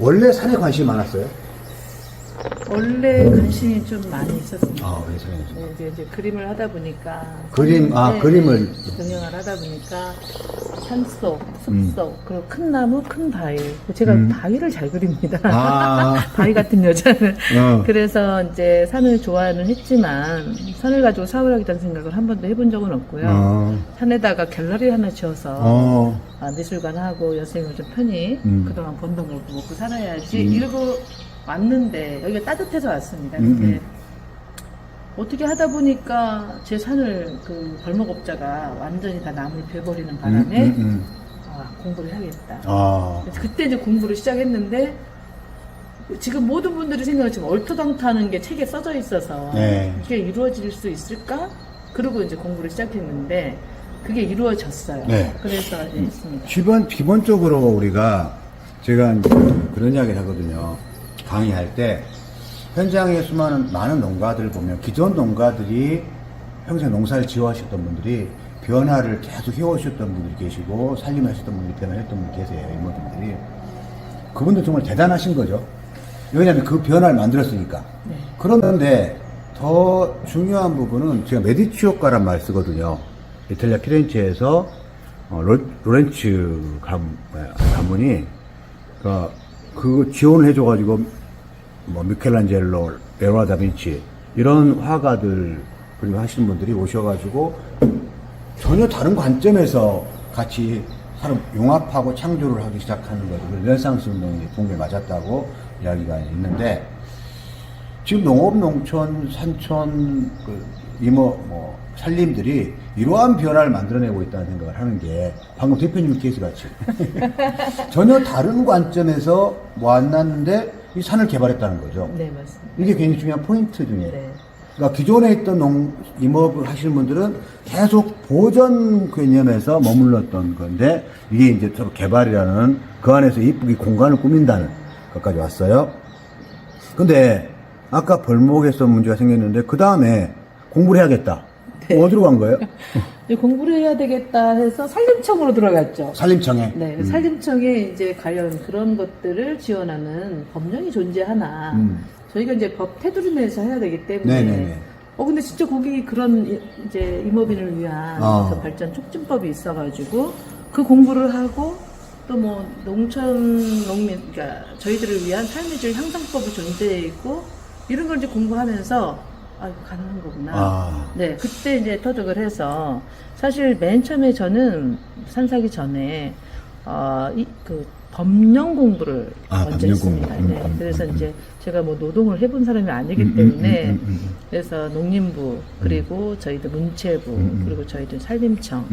원래 산에 관심이 많았어요? 원래 관심이 좀 많이 있었습니다. 아, 왜 산에 관심이? 네, 이제 그림을 하다 보니까 그림을 경영을 하다 보니까 산속, 숲속, 그리고 큰 나무, 큰 바위. 제가 바위를 잘 그립니다. 바위 같은 여자는. 그래서 이제 산을 좋아는 했지만 산을 가지고 사업을 하겠다는 생각을 한 번도 해본 적은 없고요. 산에다가 갤러리 하나 지어서 미술관 하고 여생을 좀 편히 그동안 번 돈 먹고 살아야지 이러고 왔는데 여기가 따뜻해서 왔습니다. 근데 어떻게 하다 보니까 제 산을 그 벌목업자가 완전히 다 나무를 베버리는 바람에 공부를 해야겠다. 그래서 그때 이제 공부를 시작했는데 지금 모든 분들이 생각하지만 얼토당토하는 게 책에 써져 있어서 이게 이루어질 수 있을까? 그러고 이제 공부를 시작했는데 그게 이루어졌어요. 네. 그래서 이제 있습니다. 기본적으로 우리가 제가 그런 이야기를 하거든요. 강의할 때 현장에 많은 농가들을 보면 기존 농가들이 평생 농사를 지어하셨던 분들이 변화를 계속 해오셨던 분들이 계시고 살림하셨던 분들이 변화했던 분들이 계세요. 이모들이. 그분들 정말 대단하신 거죠. 왜냐하면 그 변화를 만들었으니까. 네. 그런데 더 중요한 부분은 제가 메디치 효과란 말 쓰거든요. 이탈리아 피렌체에서 로렌츠 가문이 그 지원을 해줘가지고 뭐 미켈란젤로, 레오나르도 다빈치 이런 화가들 그리고 하시는 분들이 오셔가지고 전혀 다른 관점에서 같이 사람 융합하고 창조를 하기 시작하는 거죠. 르네상스 운동이 붕괴 맞았다고 이야기가 있는데 지금 농업, 농촌, 산촌, 산림들이 이러한 변화를 만들어내고 있다는 생각을 하는 게 방금 대표님 케이스 같이 전혀 다른 관점에서 왔는데 이 산을 개발했다는 거죠. 네, 맞습니다. 이게 굉장히 중요한 포인트 중에. 네. 그러니까 기존에 있던 임업을 하시는 분들은 계속 보전 개념에서 머물렀던 건데 이게 이제 서로 개발이라는 그 안에서 이쁘게 공간을 꾸민다는 것까지 왔어요. 근데 아까 벌목에서 문제가 생겼는데 그 다음에 공부를 해야겠다. 네. 어디로 간 거예요? 공부를 해야 되겠다 해서 산림청으로 들어갔죠. 산림청에. 네, 산림청에 이제 관련 그런 것들을 지원하는 법령이 존재하나 저희가 이제 법 테두리 내에서 해야 되기 때문에. 네네네. 근데 진짜 거기 그런 이제 임업인을 위한 그 발전 촉진법이 있어가지고 그 공부를 하고 또 뭐 농민, 그러니까 저희들을 위한 삶의 질 향상법이 존재해 있고 이런 걸 이제 공부하면서 이거 가능한 거구나. 네, 그때 이제 터득을 해서 사실 맨 처음에 저는 산 사기 전에 그 법령 공부를 먼저 했습니다. 네, 그래서 이제 제가 뭐 노동을 해본 사람이 아니기 때문에 그래서 농림부 그리고 저희들 문체부 그리고 저희들 산림청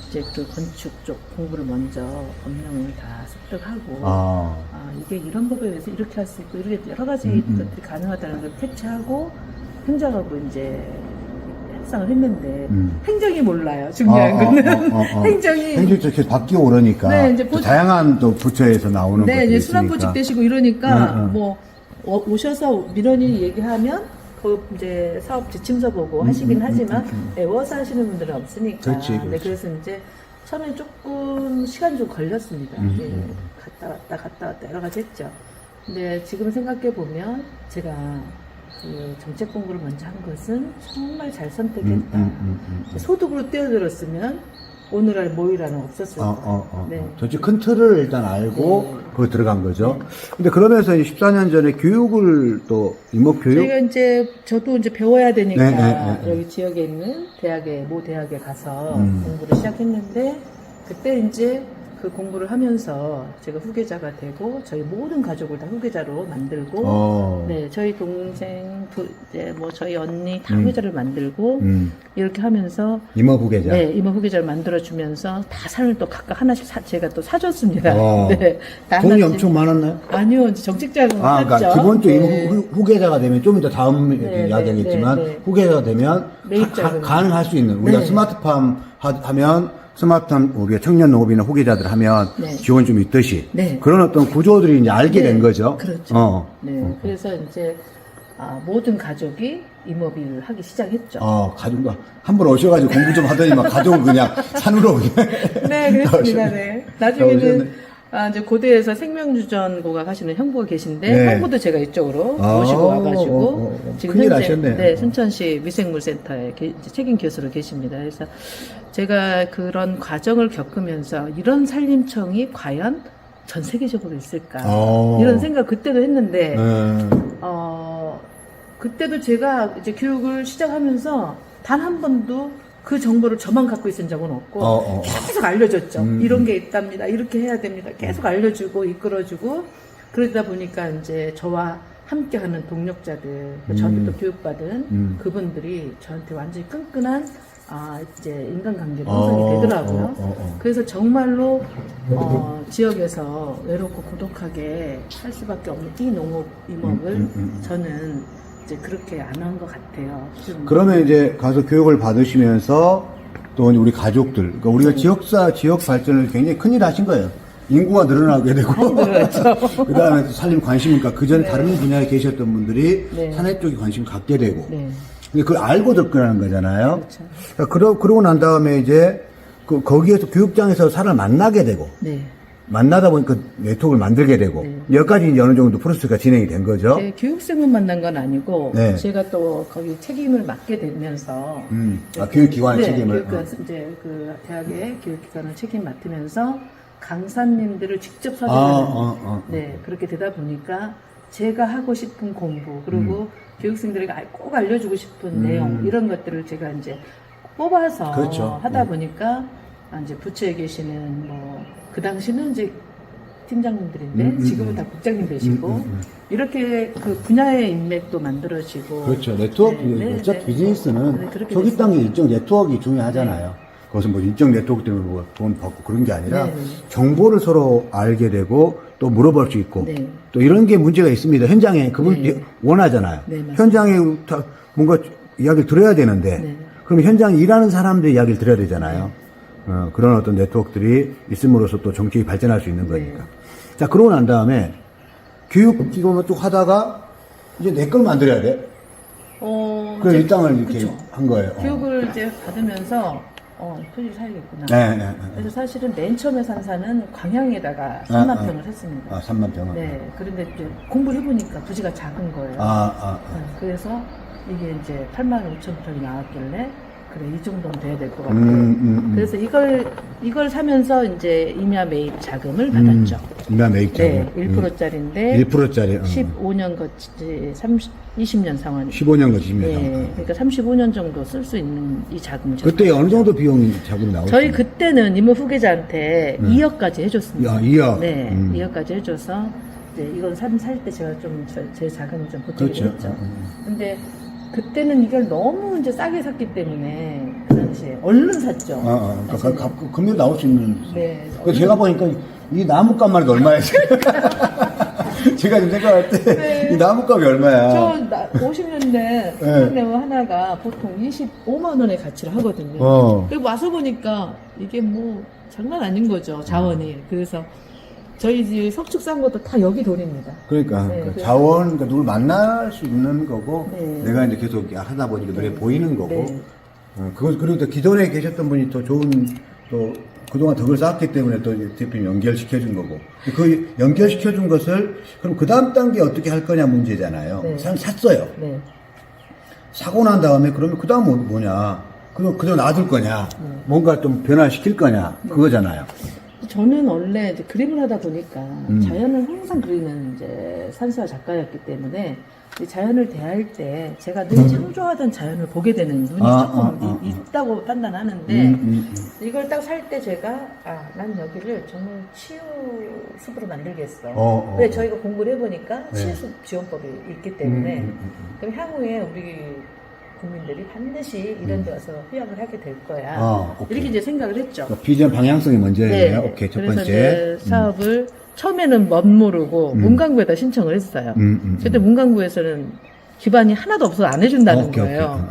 이제 그 건축 쪽 공부를 먼저 법령을 다 습득하고 이게 이런 법에 의해서 이렇게 할 수 있고 이렇게 여러 가지 것들이 가능하다는 걸 캐치하고 행정하고 이제 협상을 했는데 행정이 몰라요. 중요한 거는 행정이 계속 바뀌고 그러니까 네, 이제 다양한 또 부처에서 나오는 네, 것들이 이제 순환보직 되시고 이러니까 뭐 오셔서 민원인이 얘기하면 그 이제 사업 지침서 보고 하시긴 하지만 외워서 하시는 분들은 없으니까. 그렇지. 네, 그래서 이제 처음에 조금 시간이 좀 걸렸습니다. 갔다 왔다 여러 가지 했죠. 근데 지금 생각해 보면 제가 그 정책 공부를 먼저 한 것은 정말 잘 선택했다. 소득으로 뛰어들었으면 오늘날 모의라는 없었을 거예요. 네. 전체 큰 틀을 일단 알고 거기 들어간 거죠. 근데 그러면서 이제 14년 전에 교육을 또 임업교육? 저희가 이제 저도 이제 배워야 되니까 여기 지역에 있는 모 대학에 가서 공부를 시작했는데 그때 이제 그 공부를 하면서 제가 후계자가 되고 저희 모든 가족을 다 후계자로 만들고 네, 저희 동생 이제 뭐 저희 언니 다 후계자를 만들고 이렇게 하면서 임업 후계자. 네, 임업 후계자를 만들어 주면서 다 산을 또 각각 하나씩 제가 또 사줬습니다. 네, 돈이 엄청 많았나요? 아니요, 이제 정책자금 그러니까 기본적으로 후계자가 되면 좀 이따 다음 이야기하겠지만 후계자가 되면 가능할 수 있는 우리가 스마트팜 하면 스마트팜 우리가 청년 농업이나 후계자들 하면 지원 좀 있듯이 그런 어떤 구조들이 이제 알게 된 거죠. 그렇죠. 그래서 이제 모든 가족이 임업일을 하기 시작했죠. 가족과 한 번 오셔가지고 공부 좀 하더니 막 가족을 그냥 산으로 그냥. 네, 그렇습니다. 네. 나중에는 이제 고대에서 생명주전고가 하시는 형부가 계신데, 네. 형부도 제가 이쪽으로 아, 모시고 와가지고, 지금 큰일 현재, 하셨네요. 네, 순천시 미생물센터에 이제 책임 교수로 계십니다. 그래서 제가 그런 과정을 겪으면서 이런 산림청이 과연 전 세계적으로 있을까? 이런 생각 그때도 했는데, 그때도 제가 이제 교육을 시작하면서 단 한 번도 그 정보를 저만 갖고 있은 적은 없고 계속 알려줬죠. 이런 게 있답니다. 이렇게 해야 됩니다. 계속 알려주고 이끌어주고 그러다 보니까 이제 저와 함께하는 동력자들, 저한테 또 교육받은 그분들이 저한테 완전히 끈끈한 이제 인간관계가 형성이 되더라고요. 그래서 정말로 지역에서 외롭고 고독하게 살 수밖에 없는 이 농업 임업을 저는 이제 그렇게 안 한 것 같아요. 좀. 그러면 이제 가서 교육을 받으시면서 또 우리 가족들, 그러니까 우리가 지역 발전을 굉장히 큰일 하신 거예요. 인구가 늘어나게 되고, 그 다음에 산림 관심이니까 그 전에 다른 분야에 계셨던 분들이 산업 쪽에 관심 갖게 되고, 근데 그걸 알고 접근하는 거잖아요. 그렇죠. 그러고 난 다음에 이제 거기에서 교육장에서 사람을 만나게 되고, 만나다 보니까 네트워크를 만들게 되고 여기까지 이제 어느 정도 프로세스가 진행이 된 거죠. 교육생만 만난 건 아니고 제가 또 거기 책임을 맡게 되면서 교육기관의 책임을 이제 그 대학의 교육기관을 책임 맡으면서 강사님들을 직접 섭외하는 그렇게 되다 보니까 제가 하고 싶은 공부 그리고 교육생들에게 꼭 알려주고 싶은 내용 이런 것들을 제가 이제 뽑아서 하다 보니까 이제 부처에 계시는 그 당시는 이제 팀장님들인데 지금은 다 국장님 되시고 이렇게 그 분야의 인맥도 만들어지고 그렇죠. 네트워크 어차피 비즈니스는 초기 단계 일정 네트워크가 중요하잖아요. 그것은 뭐 일정 네트워크 때문에 뭐 돈 받고 그런 게 아니라 정보를 서로 알게 되고 또 물어볼 수 있고 또 이런 게 문제가 있습니다. 현장에 그분 원하잖아요. 현장에 뭔가 이야기를 들어야 되는데 그럼 현장에 일하는 사람들의 이야기를 들어야 되잖아요. 그런 어떤 네트워크들이 있음으로써 또 정책이 발전할 수 있는 거니까. 자, 그러고 난 다음에 교육기관을 쭉 하다가 이제 내 걸 만들어야 돼. 그래서 이 땅을 이렇게 한 거예요. 교육을 이제 받으면서 토지를 사야겠구나. 그래서 사실은 맨 처음에 산 산은 광양에다가 3만 평을 샀습니다. 3만 평을. 네. 그런데 이제 공부를 해보니까 부지가 작은 거예요. 그래서 이게 이제 8만 5천 평이 나왔길래 그래, 이 정도는 돼야 될 것 같아. 그래서 이걸 사면서 이제 임야 매입 자금을 받았죠. 임야 매입 자금. 네, 1%짜리인데. 1%짜리. 15년 거치, 20년 상환. 15년 거치 20년 상환. 네, 그러니까 35년 정도 쓸 수 있는 이 자금을. 그때 어느 정도 비용이 자금이 나오죠? 저희 그때는 이모 후계자한테 2억까지 해줬습니다. 2억? 네, 2억까지 해줘서, 이제 이건 살 때 제가 좀 제 자금을 좀 보태기로 했죠. 근데 그때는 이걸 너무 이제 싸게 샀기 때문에 그 당시에 얼른 샀죠. 그러니까 금액 나올 수 있는. 네. 그래서 제가 보니까 이 나무값만 해도 얼마야? 제가 지금 생각할 때 이 나무값이 얼마야? 저 50년대 한나무 하나가 보통 25만 원의 가치를 하거든요. 그리고 와서 보니까 이게 뭐 장난 아닌 거죠, 자원이. 그래서 저희 집 석축 싼 것도 다 여기 돈입니다. 그러니까 자원, 그러니까 누굴 만날 수 있는 거고, 내가 이제 계속 하다 보니까 눈에 보이는 거고, 그리고 또 기존에 계셨던 분이 또 좋은, 또 그동안 덕을 쌓았기 때문에 또 대표님 연결시켜준 거고, 그 연결시켜준 것을, 그럼 그 다음 단계 어떻게 할 거냐 문제잖아요. 샀어요. 사고 난 다음에 그러면 그 다음 뭐냐, 그냥 놔둘 거냐, 뭔가 좀 변화시킬 거냐, 그거잖아요. 저는 원래 이제 그림을 하다 보니까 자연을 항상 그리는 이제 산수화 작가였기 때문에 이 자연을 대할 때 제가 늘 창조하던 자연을 보게 되는 눈이 조금 있다고 판단하는데 이걸 딱 살 때 제가 난 여기를 정말 치유 숲으로 만들겠어. 왜 저희가 공부를 해보니까 치유숲 지원법이 있기 때문에 그럼 향후에 우리 국민들이 반드시 이런 데 와서 휴양을 하게 될 거야. 이렇게 이제 생각을 했죠. 비전 방향성이 먼저예요. 오케이, 첫 번째. 그래서 사업을 처음에는 멋모르고 문광부에다 신청을 했어요. 그때 문광부에서는 기반이 하나도 없어서 안 해준다는 거예요.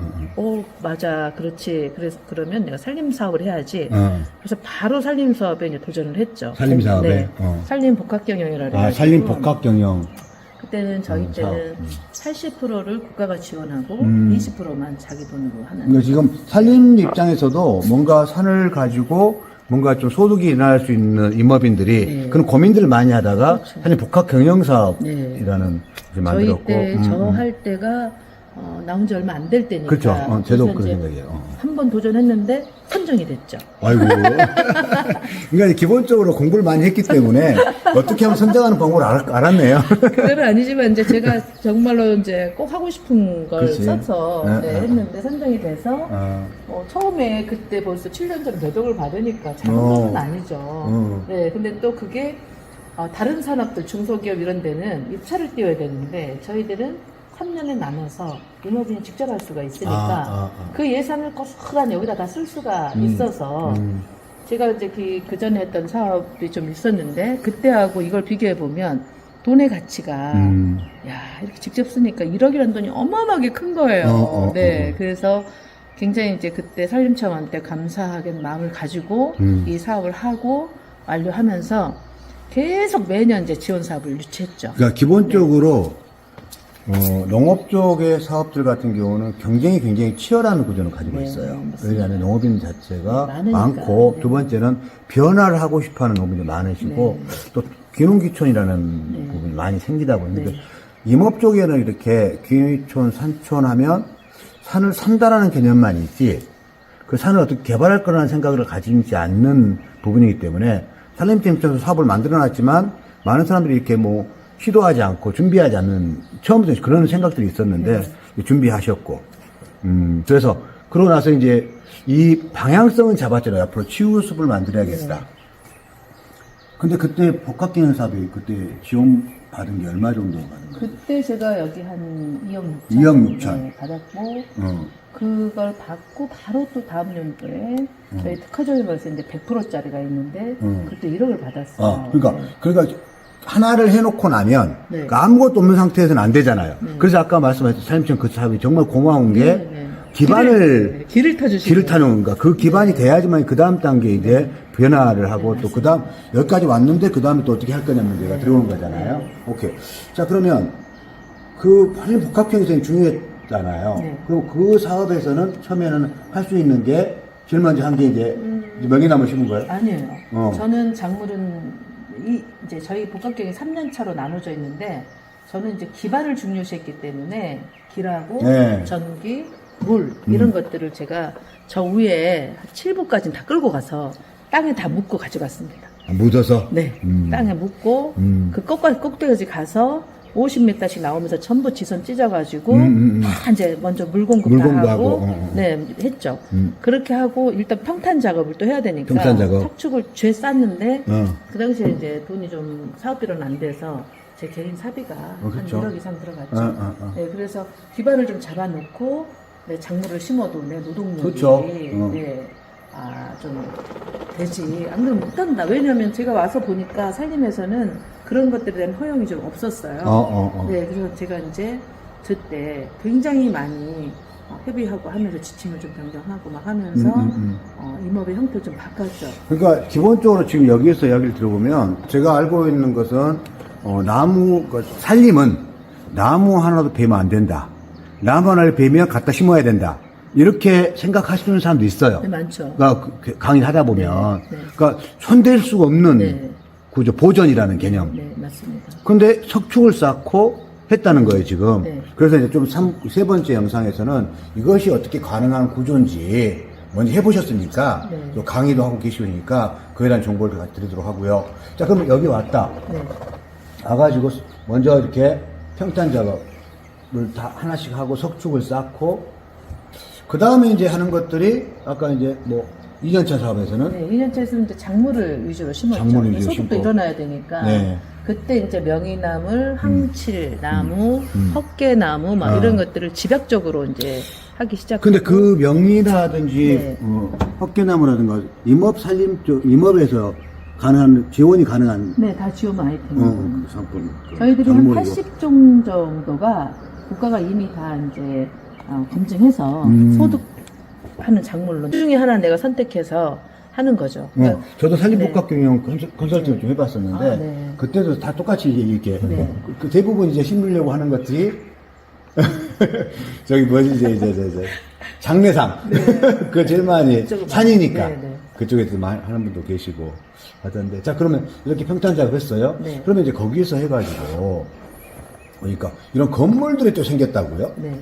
맞아, 그렇지. 그래서 그러면 내가 산림 사업을 해야지. 그래서 바로 산림 사업에 이제 도전을 했죠. 산림 사업에. 산림 복합 경영이라고. 산림 복합 경영. 그때는 저희 때는 80%를 국가가 지원하고 20%만 자기 돈으로 하는. 지금 산림 입장에서도 뭔가 산을 가지고 뭔가 좀 소득이 일어날 수 있는 임업인들이 네. 그런 고민들을 많이 하다가 그렇죠. 사실 복합 경영사업이라는 게 만들었고. 저희 때 저 할 때가 나온 지 얼마 안 될 때니까. 그렇죠. 저도 그래서 그런 이제 생각이에요. 한 번 도전했는데 선정이 됐죠. 아이고. 그러니까 기본적으로 공부를 많이 했기 때문에 어떻게 하면 성장하는 방법을 알았네요. 그건 아니지만 이제 제가 정말로 이제 꼭 하고 싶은 걸 그치. 써서 네, 네, 네. 했는데 선정이 돼서 처음에 그때 벌써 7년 전에 배덕을 받으니까 작은 건 아니죠. 네, 근데 또 그게 다른 산업들 중소기업 이런 데는 입찰을 띄워야 되는데 저희들은 3년에 나눠서 임업인이 직접 할 수가 있으니까 그 예산을 고스란히 여기다 다 쓸 수가 있어서 제가 이제 그 전에 했던 사업이 좀 있었는데 그때하고 이걸 비교해 보면 돈의 가치가 야 이렇게 직접 쓰니까 1억이라는 돈이 어마어마하게 큰 거예요. 네, 그래서 굉장히 이제 그때 산림청한테 감사하게 마음을 가지고 이 사업을 하고 완료하면서 계속 매년 이제 지원 사업을 유치했죠. 그러니까 기본적으로 농업 쪽의 사업들 같은 경우는 경쟁이 굉장히 치열한 구조는 가지고 네, 있어요. 맞습니다. 왜냐하면 농업인 자체가 많으니까. 많고 네. 두 번째는 변화를 하고 싶어하는 농민이 많으시고 네. 또 귀농귀촌이라는 부분이 많이 생기다 보니까 네. 임업 쪽에는 이렇게 귀촌, 산촌 하면 산을 산다라는 개념만 있지 그 산을 어떻게 개발할 거라는 생각을 가지지 않는 부분이기 때문에 산림청 입장에서 사업을 만들어놨지만 많은 사람들이 이렇게 뭐 시도하지 않고 준비하지 않는 처음부터 그런 생각들이 있었는데 준비하셨고 그래서 그러고 나서 이제 이 방향성은 잡았잖아요. 앞으로 치유숲을 만들어야겠다. 근데 그때 복합기능 사업이 그때 지원 받은 게 얼마 정도 받은 거예요? 그때 제가 여기 한 2억 6천, 2억 6천. 네, 받았고 그걸 받고 바로 또 다음 연도에 저희 특허조합에서 있는데 100%짜리가 있는데 그때 1억을 받았어요. 그러니까 하나를 해놓고 나면 네. 그러니까 아무것도 없는 상태에서는 안 되잖아요. 그래서 아까 말씀하셨던 산림청 그 사업이 정말 고마운 게 네. 기반을 길을 터주시고 길을 타는 건가 그 기반이 돼야지만 그 다음 단계 이제 변화를 하고 또 그 다음 여기까지 왔는데 그 다음에 또 어떻게 할 거냐 문제가 들어오는 거잖아요. 오케이. 자 그러면 그 복합형이 중요했잖아요. 네. 그럼 그 사업에서는 처음에는 할 수 있는 게 제일 먼저 한 게 이제 명이나무 심은 거예요? 아니에요. 저는 작물은 이제 저희 복합경이 3년 차로 나눠져 있는데 저는 이제 기반을 중요시했기 때문에 길하고 네. 전기, 물 이런 것들을 제가 저 위에 7부까지는 다 끌고 가서 땅에 다 묻고 가져갔습니다. 묻어서? 네, 땅에 묻고 그 꼭대기까지 가서 50m씩 나오면서 전부 지선 찢어가지고 다 이제 먼저 물공급 다 물공급하고, 하고 네 했죠. 그렇게 하고 일단 평탄 작업을 또 해야 되니까 평탄 작업. 석축을 죄 쌌는데 그 당시에 이제 돈이 좀 사업비로는 안 돼서 제 개인 사비가 그렇죠. 한 1억 이상 들어갔죠. 네, 그래서 기반을 좀 잡아놓고 네, 작물을 심어도 내 노동력이 그렇죠. 네, 좀 되지. 안 그러면 못한다. 왜냐면 제가 와서 보니까 산림에서는 그런 것들에 대한 허용이 좀 없었어요. 네, 그래서 제가 이제 그때 굉장히 많이 협의하고 하면서 지침을 좀 변경하고 막 하면서 임업의 형태를 좀 바꿨죠. 그러니까 기본적으로 지금 여기에서 이야기를 들어보면 제가 알고 있는 것은 산림은 나무 하나도 베면 안 된다. 나무 하나를 베면 갖다 심어야 된다. 이렇게 생각하시는 사람도 있어요. 네, 많죠. 그러니까 강의를 하다 보면 네. 그러니까 손댈 수가 없는 네. 구조, 보전이라는 개념. 네, 맞습니다. 근데 석축을 쌓고 했다는 거예요, 지금. 네. 그래서 이제 좀 세 번째 영상에서는 이것이 어떻게 가능한 구조인지 먼저 해보셨으니까 네. 또 강의도 하고 계시니까 그에 대한 정보를 같이 드리도록 하고요. 자, 그러면 여기 왔다. 네. 와가지고 먼저 이렇게 평탄 작업을 다 하나씩 하고 석축을 쌓고 그 다음에 이제 하는 것들이 아까 이제 뭐 2년차 사업에서는 네, 2년차에서는 이제 작물을 위주로 심었죠. 작물을 위주로 소득도 심고. 일어나야 되니까. 네. 그때 이제 명이나물, 황칠나무, 헛개나무 막 이런 것들을 집약적으로 이제 하기 시작했고. 근데 그 명리라든지 네. 헛개나무라든가 임업 살림 쪽 임업에서 가능한 지원이 가능한 네, 다 지원 아이템. 그 상품. 저희들이 한 작물이고. 80종 정도가 국가가 이미 다 이제 검증해서 소득하는 작물로 그 중에 하나 내가 선택해서 하는 거죠. 그러니까 저도 산림복합경영 컨설팅 좀 해봤었는데 아, 네. 그때도 다 똑같이 이렇게 네. 그 대부분 이제 심으려고 하는 것들이 저기 뭐지 이제 장례상 그 제일 많이 이쪽으로 산이니까 네, 네. 그쪽에서 하는 분도 계시고 하던데. 자, 그러면 이렇게 평탄 작업했어요? 네. 그러면 이제 거기에서 해가지고, 그러니까 이런 건물들이 또 생겼다고요? 네.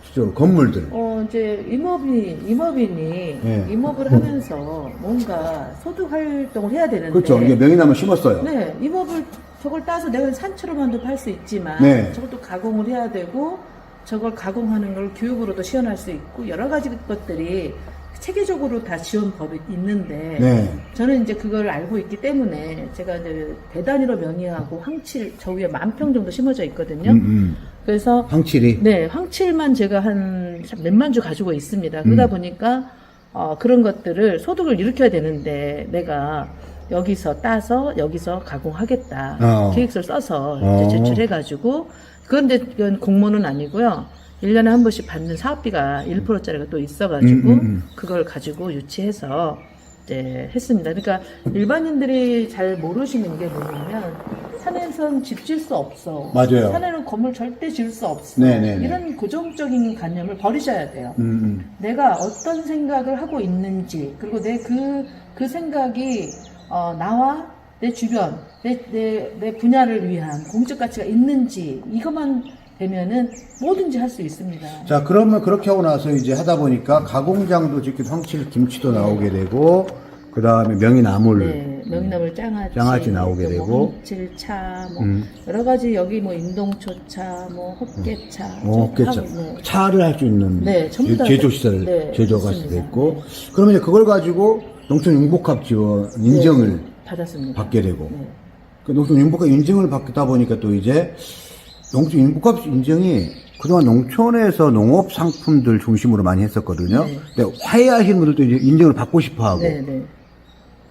실제로 건물들. 이제 임업인이 네. 임업을 하면서 뭔가 소득 활동을 해야 되는데. 그렇죠. 이게 명이나무 심었어요. 네. 임업을 저걸 따서 내가 산채로만도 팔 수 있지만 네. 저것도 가공을 해야 되고 저걸 가공하는 걸 교육으로도 시연할 수 있고 여러 가지 것들이 체계적으로 다 지원법이 있는데 네. 저는 이제 그걸 알고 있기 때문에 제가 이제 대단위로 명의하고 황칠 저 위에 10,000평 정도 심어져 있거든요. 그래서 황칠이. 네, 황칠만 제가 한 몇만 주 가지고 있습니다. 그러다 보니까 그런 것들을 소득을 일으켜야 되는데 내가 여기서 따서 여기서 가공하겠다. 계획서를 써서 이제 제출해가지고 그런데 이건 공모는 아니고요. 1년에 한 번씩 받는 사업비가 1%짜리가 또 있어가지고 그걸 가지고 유치해서 이제 했습니다. 그러니까 일반인들이 잘 모르시는 게 뭐냐면 산에선 집 지을 수 없어. 맞아요. 산에는 건물 절대 지을 수 없어. 네네네. 이런 고정적인 관념을 버리셔야 돼요. 내가 어떤 생각을 하고 있는지 그리고 내 그 생각이 나와 내 주변 내 분야를 위한 공적 가치가 있는지 이것만 되면은 뭐든지 할 수 있습니다. 자, 그러면 그렇게 하고 나서 이제 하다 보니까 가공장도 짓고 황칠 김치도 나오게 되고, 그 다음에 명이나물. 네, 명이나물 장아찌 나오게 또 되고. 뭐 황칠차, 뭐 여러 가지 여기 뭐 인동초차, 뭐 헛개차, 헛개차. 네. 차를 할 수 있는 네, 전부 다 제조시설, 네, 제조가 있습니다. 됐고, 네. 그러면 이제 그걸 가지고 농촌융복합 지원 인정을 네, 받았습니다. 받게 되고, 네. 그 농촌융복합 인증을 받다 보니까 또 이제 농촌융복합 인증이 그동안 농촌에서 농업 상품들 중심으로 많이 했었거든요. 네. 근데 화해하시는 분들도 이제 인증을 받고 싶어 하고, 네, 네.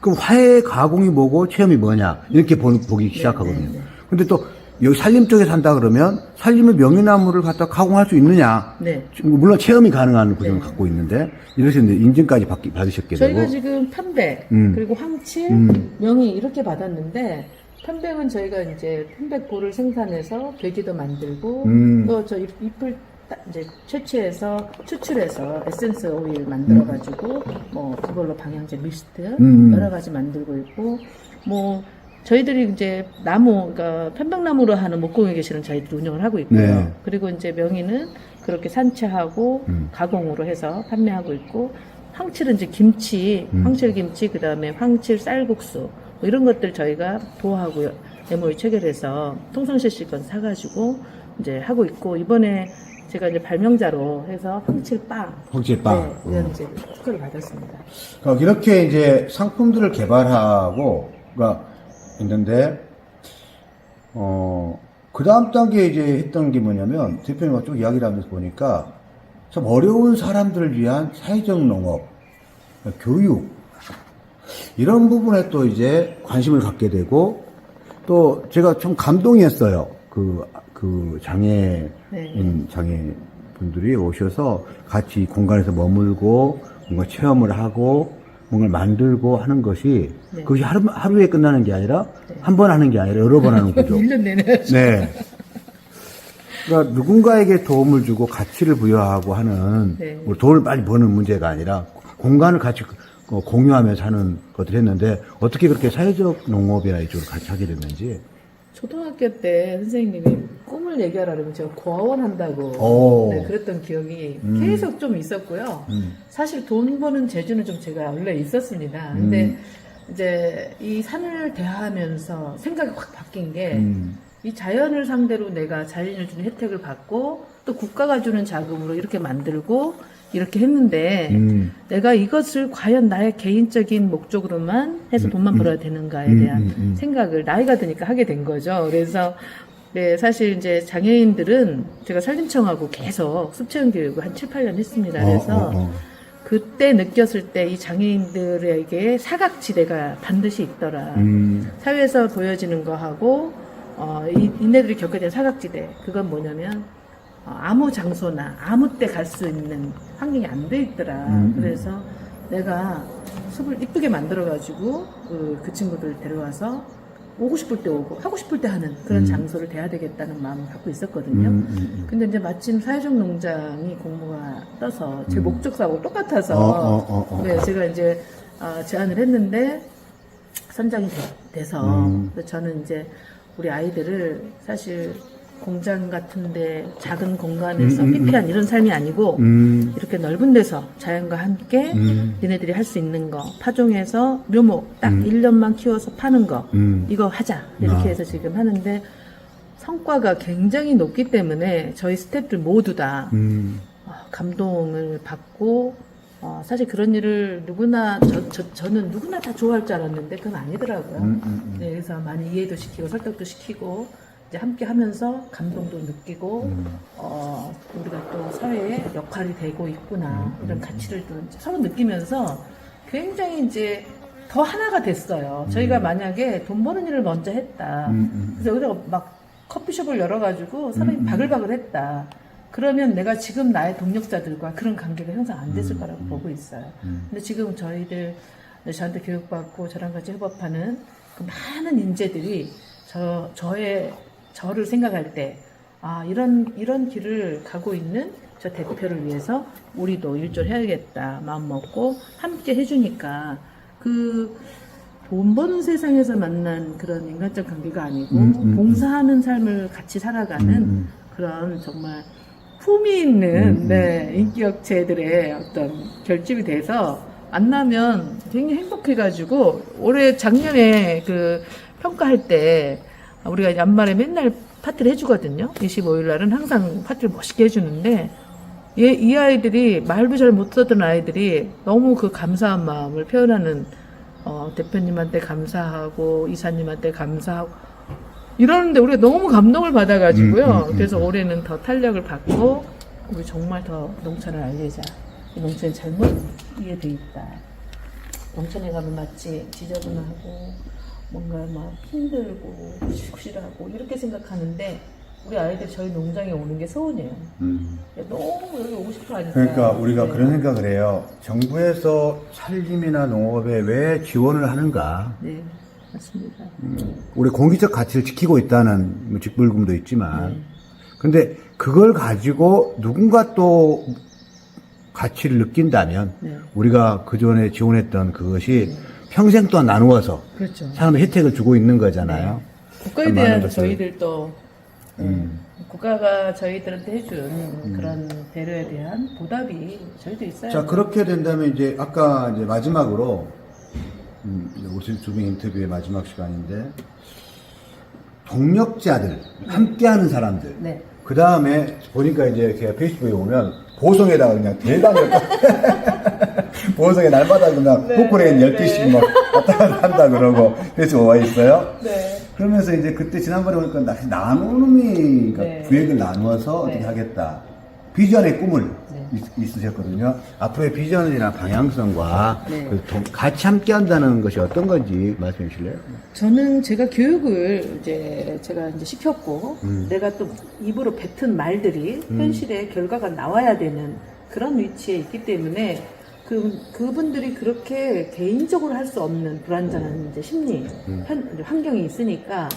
그럼 화해 가공이 뭐고 체험이 뭐냐 이렇게 보기 시작하거든요. 네. 근데 또 여기 산림 쪽에 산다 그러면 산림의 명이나무를 갖다 가공할 수 있느냐? 네. 물론 체험이 가능한 구조를 네. 갖고 있는데 이러셨는데 인증까지 받으셨게 저희가 되고. 지금 편백 그리고 황칠, 명이 이렇게 받았는데 편백은 저희가 이제 편백골을 생산해서 돼지도 만들고 또 저 잎을 이제 채취해서 추출해서 에센스 오일 만들어가지고 뭐 그걸로 방향제 미스트 여러 가지 만들고 있고 뭐 저희들이 이제 나무 그러니까 편백나무로 하는 목공예 계시는 저희들이 운영을 하고 있고요. 네. 그리고 이제 명이는 그렇게 산채하고 가공으로 해서 판매하고 있고 황칠은 이제 김치, 황칠김치 그다음에 황칠 쌀국수 뭐 이런 것들 저희가 보호하고 MOU 체결해서 통상실시권 사가지고 이제 하고 있고 이번에 제가 이제 발명자로 해서 황칠빵. 황칠빵. 네, 이런 이제 특허를 받았습니다. 그러니까 이렇게 이제 상품들을 개발하고, 가 있는데, 그 다음 단계에 이제 했던 게 뭐냐면, 대표님과 쭉 이야기를 하면서 보니까, 참 어려운 사람들을 위한 사회적 농업, 교육, 이런 부분에 또 이제 관심을 갖게 되고, 또 제가 좀 감동이었어요. 장애인, 장애분들이 오셔서 같이 공간에서 머물고, 뭔가 체험을 하고, 뭔가를 만들고 하는 것이, 네. 그것이 하루에 끝나는 게 아니라, 한 번 하는 게 아니라 여러 번 하는 거죠. 1년 내내. 네. 그러니까 누군가에게 도움을 주고 가치를 부여하고 하는, 네. 뭐 돈을 많이 버는 문제가 아니라, 공간을 같이 공유하면서 하는 것들을 했는데, 어떻게 그렇게 사회적 농업이나 이쪽으로 같이 하게 됐는지. 초등학교 때 선생님이 꿈을 얘기하라 그러면 제가 고아원 한다고 네, 그랬던 기억이 계속 좀 있었고요. 사실 돈 버는 재주는 좀 제가 원래 있었습니다. 근데 이제 이 산을 대하면서 생각이 확 바뀐 게 이 자연을 상대로 내가 자연이 주는 혜택을 받고 또 국가가 주는 자금으로 이렇게 만들고 이렇게 했는데 내가 이것을 과연 나의 개인적인 목적으로만 해서 돈만 벌어야 되는가에 대한 생각을 나이가 드니까 하게 된 거죠. 그래서 네, 사실 이제 장애인들은 제가 산림청하고 계속 습체형 교육을 한 7, 8년 했습니다. 그래서 그때 느꼈을 때 이 장애인들에게 사각지대가 반드시 있더라. 사회에서 보여지는 거하고 이네들이 겪게 된 사각지대 그건 뭐냐면 아무 장소나 아무 때 갈 수 있는 환경이 안 돼 있더라. 그래서 내가 숲을 이쁘게 만들어가지고 그 친구들 데려와서 오고 싶을 때 오고 하고 싶을 때 하는 그런 장소를 돼야 되겠다는 마음을 갖고 있었거든요. 근데 이제 마침 사회적 농장이 공모가 떠서 제 목적사하고 똑같아서 네, 제가 이제 제안을 했는데 선정이 돼서 그래서 저는 이제 우리 아이들을 사실 공장 같은데 작은 공간에서 피폐한 이런 삶이 아니고 이렇게 넓은 데서 자연과 함께 얘네들이 할 수 있는 거 파종해서 묘목 딱 1년만 키워서 파는 거 이거 하자 이렇게 해서 지금 하는데 성과가 굉장히 높기 때문에 저희 스태프들 모두 다 감동을 받고 사실 그런 일을 누구나 저는 누구나 다 좋아할 줄 알았는데 그건 아니더라고요. 네, 그래서 많이 이해도 시키고 설득도 시키고 이제 함께 하면서 감동도 느끼고 우리가 또 사회에 역할이 되고 있구나 이런 가치를 또 이제 서로 느끼면서 굉장히 이제 더 하나가 됐어요. 저희가 만약에 돈 버는 일을 먼저 했다. 그래서 여기다가 막 커피숍을 열어가지고 사람이 바글바글 했다. 그러면 내가 지금 나의 동력자들과 그런 관계가 형성 안 됐을 거라고 보고 있어요. 근데 지금 저희들, 저한테 교육받고 저랑 같이 협업하는 그 많은 인재들이 저를 생각할 때, 이런 길을 가고 있는 저 대표를 위해서 우리도 일조를 해야겠다 마음 먹고 함께 해주니까 돈 버는 세상에서 만난 그런 인간적 관계가 아니고 봉사하는 삶을 같이 살아가는 그런 정말 품이 있는 인기업체들의 어떤 결집이 돼서 만나면 굉장히 행복해가지고 작년에 그 평가할 때 우리가 연말에 맨날 파티를 해주거든요. 25일 날은 항상 파티를 멋있게 해주는데 이 아이들이 말도 잘 못하던 아이들이 너무 그 감사한 마음을 표현하는 대표님한테 감사하고 이사님한테 감사하고 이러는데 우리가 너무 감동을 받아가지고요. 그래서 올해는 더 탄력을 받고 우리 정말 더 농촌을 알리자. 이 농촌이 잘못 이해돼 있다. 농촌에 가면 마치 지저분하고 뭔가 막 힘들고 구실구실하고 이렇게 생각하는데 우리 아이들 저희 농장에 오는 게 소원이에요. 너무 여기 오고 싶어 하니까. 그러니까 우리가 그런 생각을 해요. 정부에서 산림이나 농업에 왜 지원을 하는가? 네, 맞습니다. 우리 공기적 가치를 지키고 있다는 직불금도 있지만, 근데 그걸 가지고 누군가 또 가치를 느낀다면, 우리가 그전에 지원했던 그것이 평생 동안 나누어서 그렇죠. 사람의 혜택을 주고 있는 거잖아요. 국가에 대한 저희들도 국가가 저희들한테 해준 그런 배려에 대한 보답이 저희도 있어요. 자, 그렇게 된다면 이제 아까 이제 마지막으로 우리 두분 인터뷰의 마지막 시간인데 동력자들, 함께하는 사람들. 네. 그 다음에 보니까 이제 이렇게 페이스북에 오면 보성에다가 그냥 대단히 보성에 날마다 그냥 포크레인 10개씩 막 왔다 갔다 한다 그러고 그래서 와 있어요. 네. 그러면서 이제 그때 지난번에 보니까 나눔이 그러니까 구획을 나누어서 어떻게 네. 하겠다. 비전의 꿈을 있으셨거든요. 앞으로의 비전이나 방향성과 같이 함께 한다는 것이 어떤 건지 말씀해 주실래요? 저는 제가 교육을 제가 이제 시켰고, 내가 또 입으로 뱉은 말들이 현실의 결과가 나와야 되는 그런 위치에 있기 때문에 그분들이 그렇게 개인적으로 할 수 없는 불안정한 이제 심리, 환경이 있으니까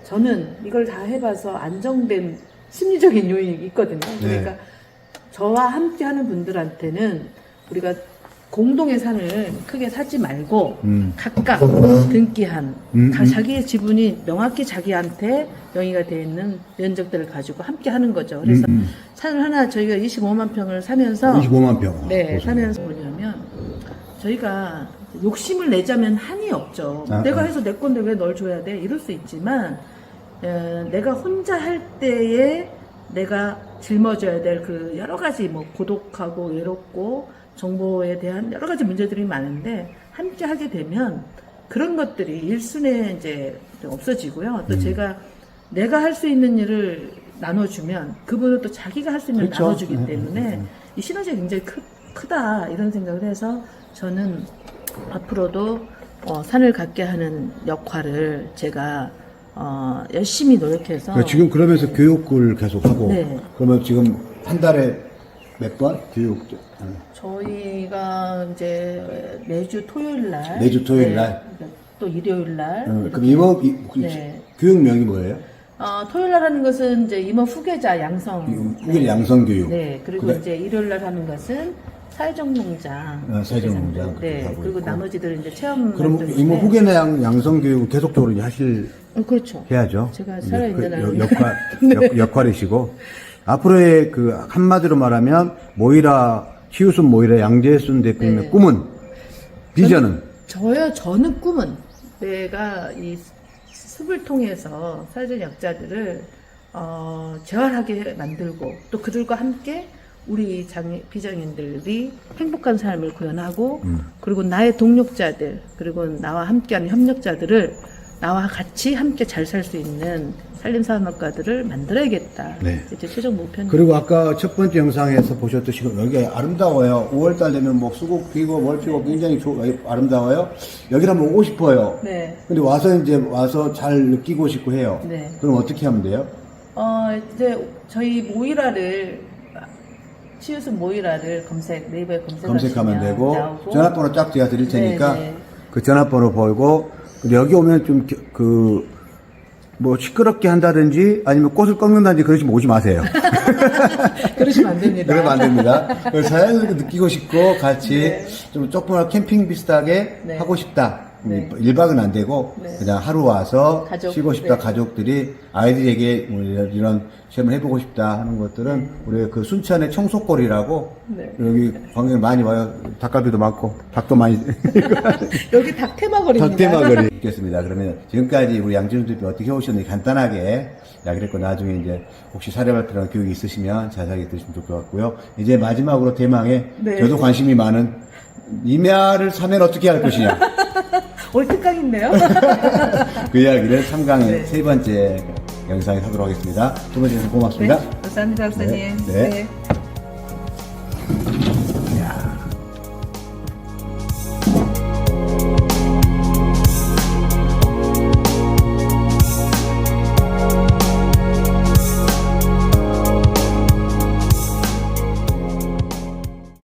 저는 이걸 다 해봐서 안정된 심리적인 요인이 있거든요. 그러니까 저와 함께 하는 분들한테는 우리가 공동의 산을 크게 사지 말고 각각 등기한 자기의 지분이 명확히 자기한테 명의가 되어 있는 면적들을 가지고 함께 하는 거죠. 그래서 산을 하나 저희가 25만 평을 사면서 25만 평. 사면서 뭐냐면 저희가 욕심을 내자면 한이 없죠. 내가 해서 내 건데 왜 널 줘야 돼? 이럴 수 있지만 내가 혼자 할 때에 내가 짊어져야 될 그 여러 가지 뭐 고독하고 외롭고 정보에 대한 여러 가지 문제들이 많은데 함께 하게 되면 그런 것들이 일순에 이제 없어지고요. 또 내가 할 수 있는 일을 나눠주면 그분은 또 자기가 할 수 있는 일을 나눠주기 때문에 이 시너지가 굉장히 크다 이런 생각을 해서 저는 앞으로도 산을 갖게 하는 역할을 제가 열심히 노력해서 지금 그러면서 교육을 계속하고 그러면 지금 한 달에 몇 번 교육? 저희가 이제 매주 토요일 날 또 일요일 날 그럼 임업 교육명이 뭐예요? 토요일 날 하는 것은 이제 임업 후계자 양성 양성 교육. 그리고 이제 일요일 날 하는 것은 사회적 농장. 사회적 농장 그렇게 네. 하고 그리고 있고. 나머지들은 이제 체험. 그럼 활동인데. 이모 후계나 양성 교육을 계속적으로 이제 하실 그렇죠. 해야죠. 제가 이제 살아있는 그 한은. 역할이시고 앞으로의 그 한마디로 말하면 모이라 치유순 모이라 양재순 대표님의 네. 꿈은 비전은 저는 꿈은 내가 이 숲을 통해서 사회적 약자들을 재활하게 만들고 또 그들과 함께 우리 비장애인들이 행복한 삶을 구현하고 그리고 나의 동력자들 그리고 나와 함께하는 협력자들을 나와 같이 함께 잘 살 수 있는 산림산업가들을 만들어야겠다. 네. 이제 최종 목표입니다. 그리고 아까 첫 번째 영상에서 보셨듯이 여기 아름다워요. 5월달 되면 뭐 수국 피고 뭘 피고 굉장히 아름다워요. 여기를 한번 오고 싶어요. 네. 근데 와서 잘 느끼고 싶고 해요. 네. 그럼 어떻게 하면 돼요? 이제 저희 모이라를 치유순 모이라를 네이버에 검색하면 되고 나오고, 전화번호 쫙 제가 드릴 테니까 네, 네. 그 전화번호 보고 근데 여기 오면 좀 뭐 시끄럽게 한다든지 아니면 꽃을 꺾는다든지 그러시면 오지 마세요. 그러시면 안 됩니다. 그러면 안 됩니다. 자연스럽게 느끼고 싶고 같이 네. 좀 조그만 캠핑 비슷하게 네. 하고 싶다. 네. 1박은 안 되고 네. 그냥 하루 와서 가족, 쉬고 싶다. 네. 가족들이 아이들에게 뭐 이런 체험을 해보고 싶다 하는 것들은 우리 그 순천의 청소골이라고 네. 여기 관광객 많이 와요. 닭갈비도 많고 닭도 많이 여기 닭 테마거리입니다. 닭대마거리 있겠습니다. 그러면 지금까지 우리 양진우 대표 어떻게 오셨는지 간단하게 이야기를 했고 나중에 이제 혹시 사례 발표나 교육이 있으시면 자세하게 들으시면 좋을 것 같고요. 이제 마지막으로 대망의 네. 저도 관심이 많은 임야를 사면 어떻게 할 것이냐. 오늘 특강인데요. 그 이야기를 3강의 네. 세 번째 영상에 하도록 하겠습니다. 두 번째 영상 고맙습니다. 네, 감사합니다, 박사님. 네. 네.